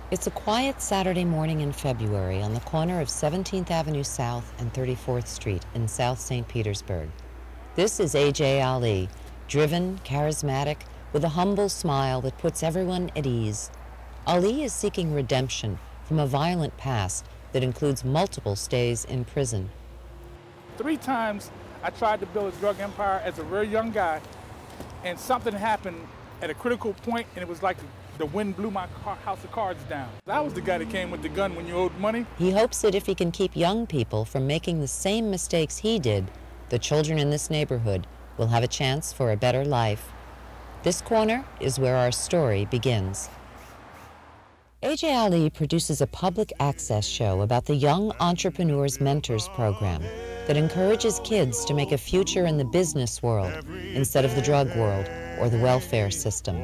It's a quiet Saturday morning in February on the corner of 17th Avenue South and 34th Street in South St. Petersburg. This is A.J. Ali, driven, charismatic, with a humble smile that puts everyone at ease. Ali is seeking redemption from a violent past that includes multiple stays in prison. 3 times I tried to build a drug empire as a very young guy, and something happened at a critical point, and it was like the wind blew my house of cards down. I was the guy that came with the gun when you owed money. He hopes that if he can keep young people from making the same mistakes he did, the children in this neighborhood will have a chance for a better life. This corner is where our story begins. A.J. Ali produces a public access show about the Young Entrepreneurs Mentors program that encourages kids to make a future in the business world instead of the drug world or the welfare system.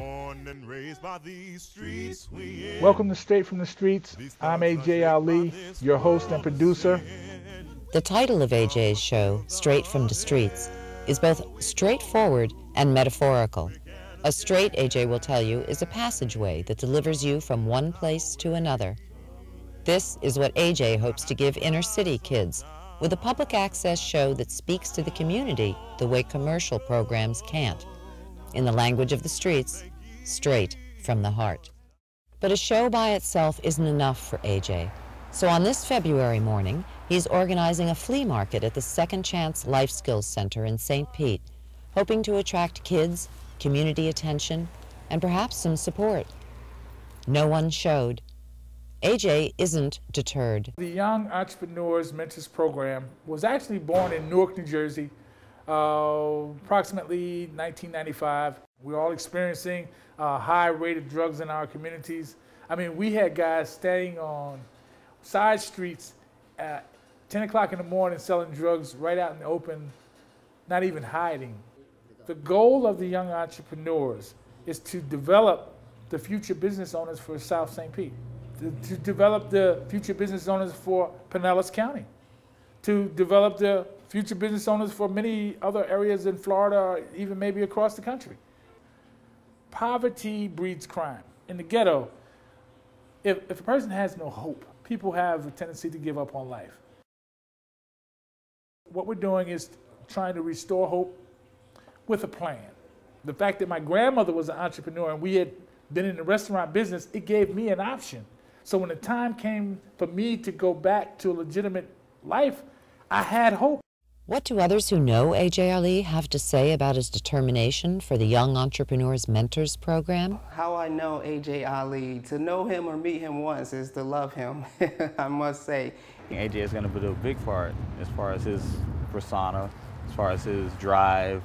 Welcome to Straight from the Streets. I'm A.J. Ali, your host and producer. The title of A.J.'s show, Straight from the Streets, is both straightforward and metaphorical. A straight, A.J. will tell you, is a passageway that delivers you from one place to another. This is what A.J. hopes to give inner city kids with a public access show that speaks to the community the way commercial programs can't. In the language of the streets, straight from the heart. But a show by itself isn't enough for A.J. So on this February morning, he's organizing a flea market at the Second Chance Life Skills Center in St. Pete, hoping to attract kids, community attention, and perhaps some support. No one showed. A.J. isn't deterred. The Young Entrepreneurs Mentors program was actually born in Newark, New Jersey, approximately 1995. We're all experiencing a high rate of drugs in our communities. I mean, we had guys staying on side streets at 10 o'clock in the morning selling drugs right out in the open, not even hiding. The goal of the Young Entrepreneurs is to develop the future business owners for South St. Pete, to develop the future business owners for Pinellas County, to develop the future business owners for many other areas in Florida, or even maybe across the country. Poverty breeds crime. In the ghetto, if a person has no hope, people have a tendency to give up on life. What we're doing is trying to restore hope with a plan. The fact that my grandmother was an entrepreneur and we had been in the restaurant business, it gave me an option. So when the time came for me to go back to a legitimate life, I had hope. What do others who know A.J. Ali have to say about his determination for the Young Entrepreneurs Mentors program? How I know A.J. Ali, to know him or meet him once is to love him, I must say. A.J. is going to do a big part as far as his persona, as far as his drive.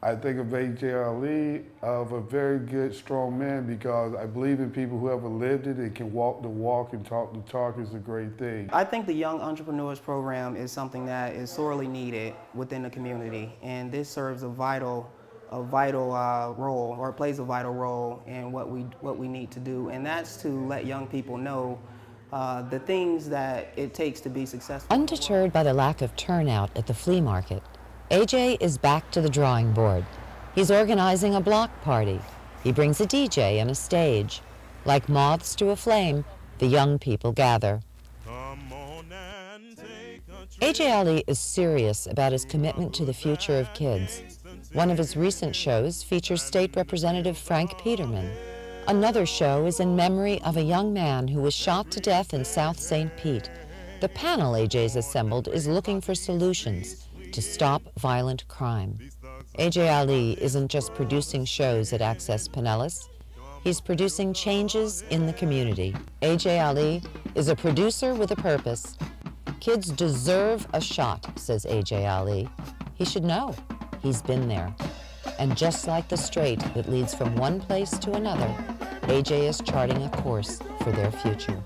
I think of A.J. Ali of a very good, strong man because I believe in people who ever lived it and can walk the walk and talk the talk is a great thing. I think the Young Entrepreneurs Program is something that is sorely needed within the community, and this serves a vital role, or plays a vital role in what we need to do, and that's to let young people know the things that it takes to be successful. Undeterred by the lack of turnout at the flea market, A.J. is back to the drawing board. He's organizing a block party. He brings a DJ and a stage. Like moths to a flame, the young people gather. A.J. Ali is serious about his commitment to the future of kids. One of his recent shows features State Representative Frank Peterman. Another show is in memory of a young man who was shot to death in South St. Pete. The panel A.J.'s assembled is looking for solutions to stop violent crime. A.J. Ali isn't just producing shows at Access Pinellas. He's producing changes in the community. A.J. Ali is a producer with a purpose. Kids deserve a shot, says A.J. Ali. He should know. He's been there. And just like the straight that leads from one place to another, A.J. is charting a course for their future.